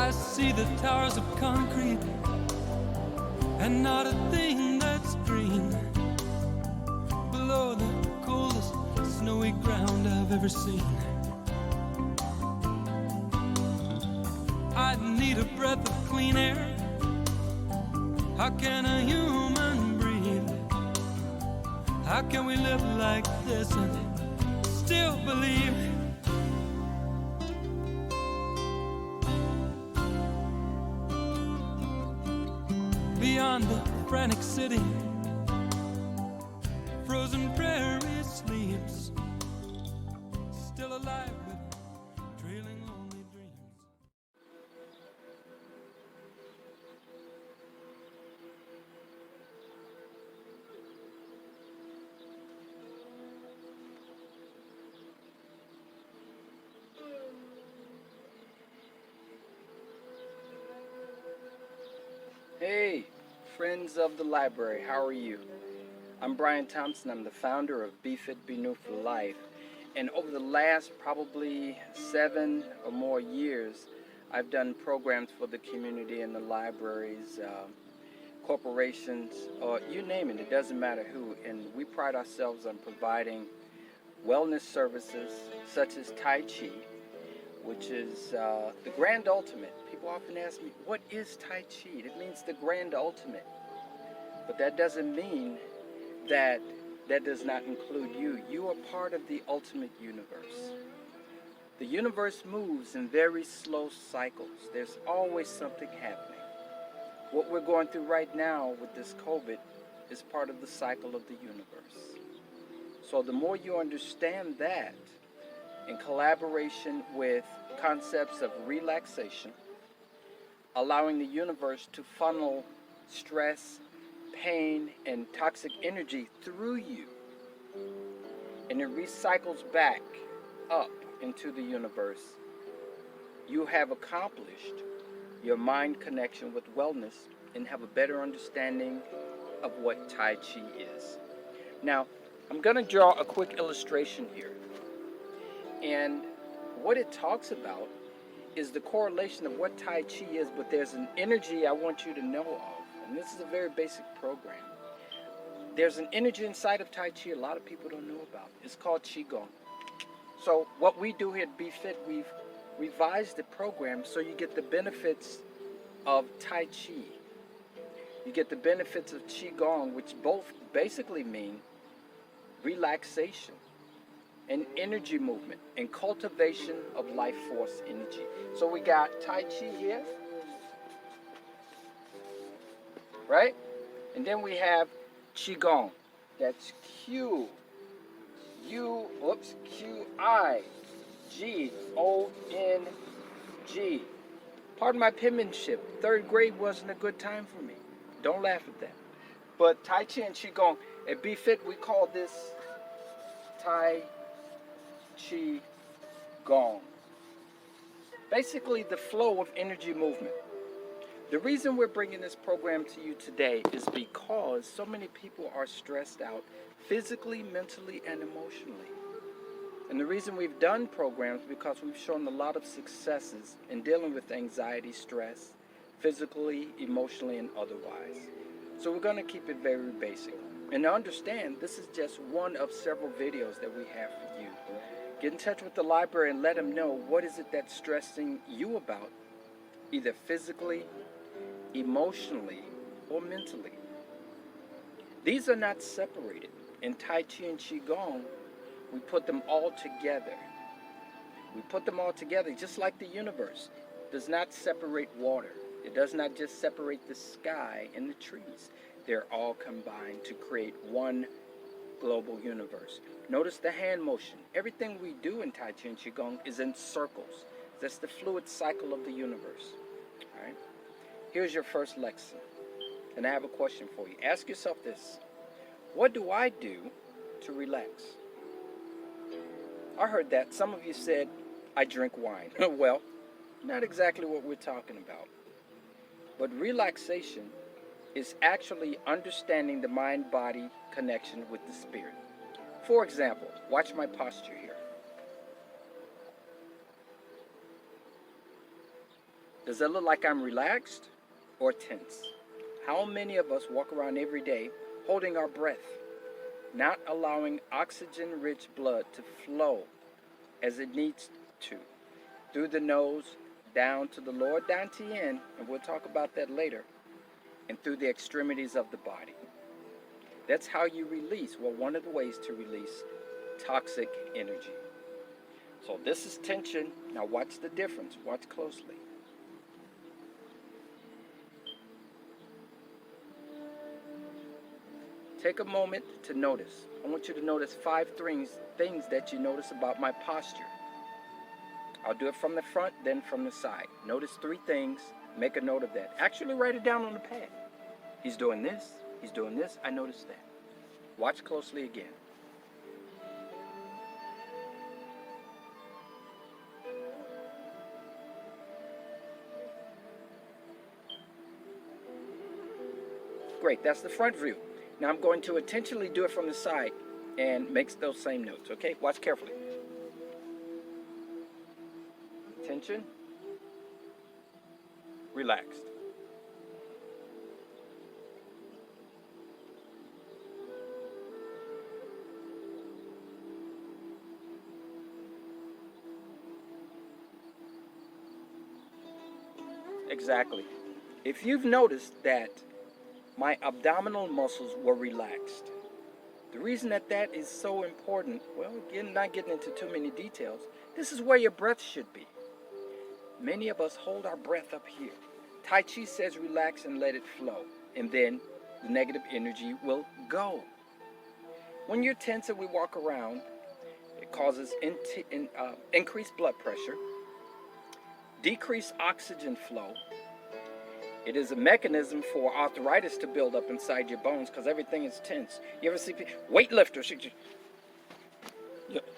I see the towers of concrete and not a thing that's green below the coldest snowy ground I've ever seen. I need a breath of clean air. How can a human breathe? How can we live like this and still believe? Beyond the frantic city, frozen prairie sleeps, still alive with trailing lonely dreams. Hey, friends of the library, how are you? I'm Brian Thompson. I'm the founder of Be Fit, Be New for Life. And over the last probably 7 or more years, I've done programs for the community and the libraries, corporations, or you name it, it doesn't matter who. And we pride ourselves on providing wellness services such as Tai Chi, which is the grand ultimate. People often ask me, what is Tai Chi? It means the grand ultimate. But that doesn't mean that does not include you. You are part of the ultimate universe. The universe moves in very slow cycles. There's always something happening. What we're going through right now with this COVID is part of the cycle of the universe. So the more you understand that, in collaboration with concepts of relaxation, allowing the universe to funnel stress, pain, and toxic energy through you, and it recycles back up into the universe, you have accomplished your mind connection with wellness and have a better understanding of what Tai Chi is. Now, I'm going to draw a quick illustration here. And what it talks about is the correlation of what Tai Chi is, but there's an energy I want you to know of. And this is a very basic program. There's an energy inside of Tai Chi a lot of people don't know about. It's called Qigong. So what we do here at Be Fit, we've revised the program so you get the benefits of Tai Chi. You get the benefits of Qigong, which both basically mean relaxation and energy movement and cultivation of life force energy. So we got Tai Chi here, right? And then we have Qigong. That's Q-I-G-O-N-G. Pardon my penmanship. 3rd grade wasn't a good time for me. Don't laugh at that. But Tai Chi and Qigong, at Be Fit, we call this Tai Chi Gong. Basically the flow of energy movement. The reason we're bringing this program to you today is because so many people are stressed out physically, mentally, and emotionally. And the reason we've done programs is because we've shown a lot of successes in dealing with anxiety, stress, physically, emotionally, and otherwise. So we're going to keep it very basic. And to understand, this is just one of several videos that we have for you. Get in touch with the library and let them know what is it that's stressing you about, either physically, emotionally, or mentally. These are not separated. In Tai Chi and Qigong, we put them all together. We put them all together just like the universe does not separate water. It does not just separate the sky and the trees. They're all combined to create one global universe. Notice the hand motion. Everything we do in Tai Chi and Qigong is in circles. That's the fluid cycle of the universe. All right? Here's your first lesson. And I have a question for you. Ask yourself this. What do I do to relax? I heard that. Some of you said, I drink wine. Well, not exactly what we're talking about. But relaxation is actually understanding the mind-body connection with the spirit. For example, watch my posture here. Does that look like I'm relaxed or tense? How many of us walk around every day holding our breath, not allowing oxygen-rich blood to flow as it needs to, through the nose, down to the lower dantian, and we'll talk about that later, and through the extremities of the body? That's how you release, well, one of the ways to release toxic energy. So this is tension. Now watch the difference. Watch closely. Take a moment to notice. I want you to notice 5 things that you notice about my posture. I'll do it from the front, then from the side. Notice 3 things. Make a note of that. Actually write it down on the pad. He's doing this. He's doing this. I noticed that. Watch closely again. Great. That's the front view. Now I'm going to intentionally do it from the side and make those same notes, okay? Watch carefully. Tension. Relaxed. Exactly. If you've noticed that my abdominal muscles were relaxed, the reason that that is so important, well, again, not getting into too many details, this is where your breath should be. Many of us hold our breath up here. Tai Chi says relax and let it flow, and then the negative energy will go. When you're tense and we walk around, it causes increased blood pressure, decreased oxygen flow. It is a mechanism for arthritis to build up inside your bones because everything is tense. You ever see weightlifters?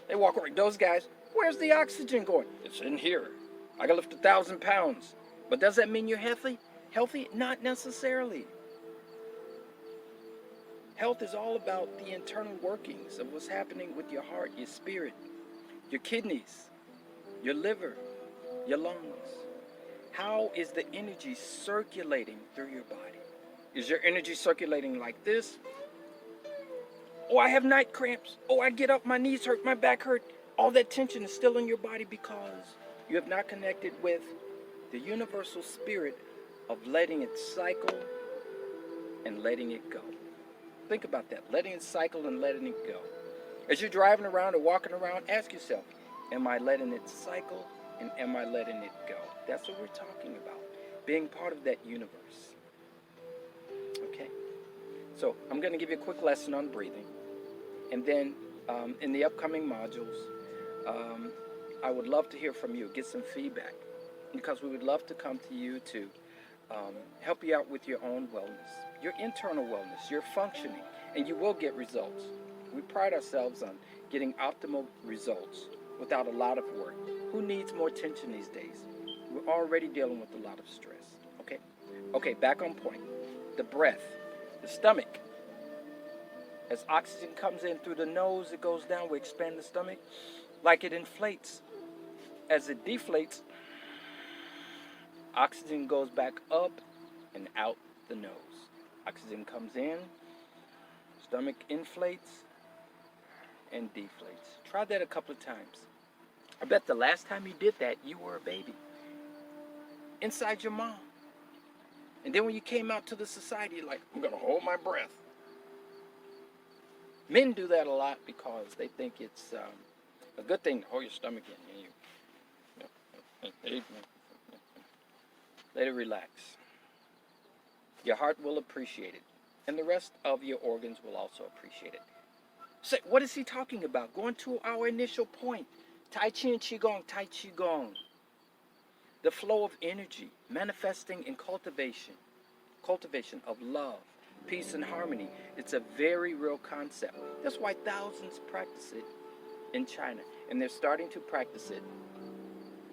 They walk around. Those guys, where's the oxygen going? It's in here. I can lift 1,000 pounds. But does that mean you're healthy? Healthy? Not necessarily. Health is all about the internal workings of what's happening with your heart, your spirit, your kidneys, your liver, your lungs. How is the energy circulating through your body? Is your energy circulating like this? Oh, I have night cramps. Oh, I get up, my knees hurt, my back hurt. All that tension is still in your body because you have not connected with the universal spirit of letting it cycle and letting it go. Think about that. Letting it cycle and letting it go. As you're driving around or walking around, ask yourself, am I letting it cycle and am I letting it go? That's what we're talking about. Being part of that universe. Okay? So I'm going to give you a quick lesson on breathing. And then in the upcoming modules, I would love to hear from you, get some feedback. Because we would love to come to you to help you out with your own wellness, your internal wellness, your functioning, and you will get results. We pride ourselves on getting optimal results without a lot of work. Who needs more tension these days? We're already dealing with a lot of stress. Okay? Okay, back on point. The breath, the stomach. As oxygen comes in through the nose, it goes down. We expand the stomach like it inflates. As it deflates, oxygen goes back up and out the nose. Oxygen comes in, stomach inflates and deflates. Try that a couple of times. I bet the last time you did that, you were a baby inside your mom. And then when you came out to the society, you're like, I'm going to hold my breath. Men do that a lot because they think it's a good thing to hold your stomach in. Let it relax. Your heart will appreciate it. And the rest of your organs will also appreciate it. So what is he talking about? Going to our initial point. Tai Chi and Qigong, Tai Qigong. The flow of energy, manifesting in cultivation of love, peace, and harmony. It's a very real concept. That's why thousands practice it in China. And they're starting to practice it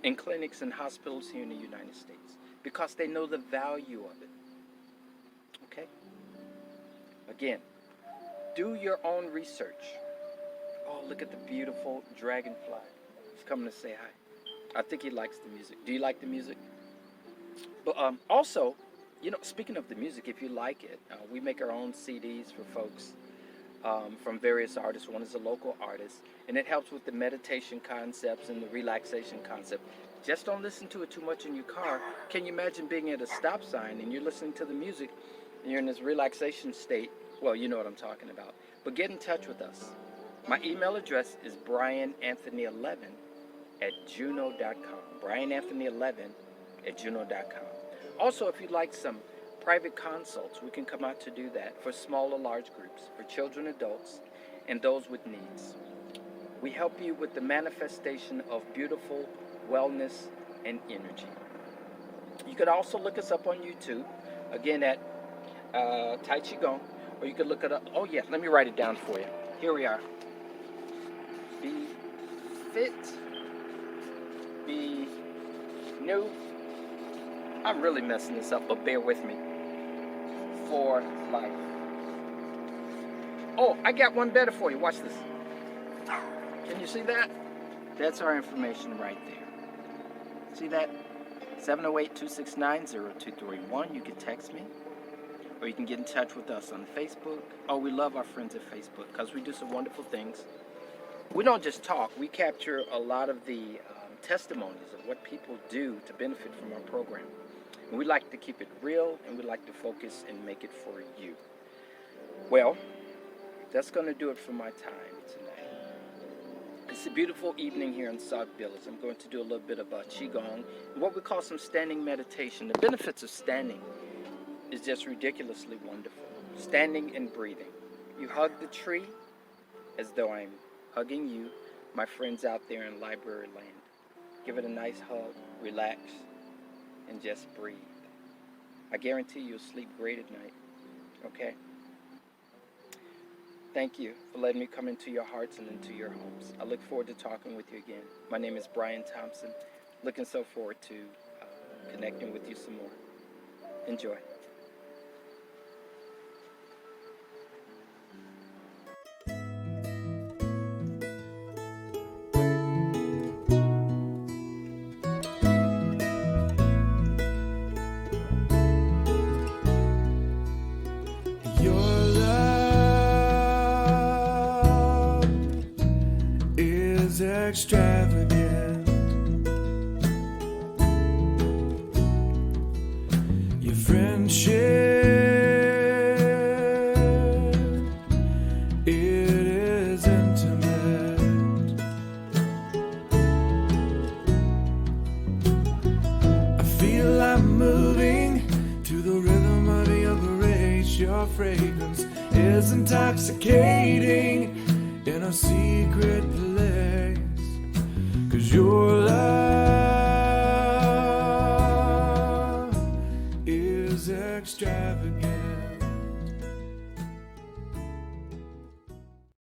in clinics and hospitals here in the United States because they know the value of it. Okay? Again, do your own research. Oh, look at the beautiful dragonfly. He's coming to say hi. I think he likes the music. Do you like the music? But also, you know, speaking of the music, if you like it, we make our own CDs for folks from various artists. One is a local artist, and it helps with the meditation concepts and the relaxation concept. Just don't listen to it too much in your car. Can you imagine being at a stop sign and you're listening to the music and you're in this relaxation state? Well, you know what I'm talking about. But get in touch with us. My email address is briananthony11@juno.com. briananthony11@juno.com. Also, if you'd like some private consults, we can come out to do that for small or large groups, for children, adults, and those with needs. We help you with the manifestation of beautiful wellness and energy. You could also look us up on YouTube, again at Taichigong, or you could look it up. Oh yeah, let me write it down for you. Here we are. Be fit, be new. I'm really messing this up, but bear with me. For life. Oh, I got one better for you. Watch this. Can you see that? That's our information right there. See that? 708-269-0231. You can text me, or you can get in touch with us on Facebook. Oh, we love our friends at Facebook because we do some wonderful things. We don't just talk. We capture a lot of the testimonies of what people do to benefit from our program. And we like to keep it real, and we like to focus and make it for you. Well, that's going to do it for my time tonight. It's a beautiful evening here in South Village. I'm going to do a little bit of Qigong, and what we call some standing meditation. The benefits of standing is just ridiculously wonderful. Standing and breathing. You hug the tree as though I'm hugging you, my friends out there in library land. Give it a nice hug, relax, and just breathe. I guarantee you'll sleep great at night, okay? Thank you for letting me come into your hearts and into your homes. I look forward to talking with you again. My name is Brian Thompson. Looking so forward to connecting with you some more. Enjoy. Extravagant. Your friendship, it is intimate. I feel I'm moving to the rhythm of your grace. Your fragrance is intoxicating in a secret place. 'Cause your love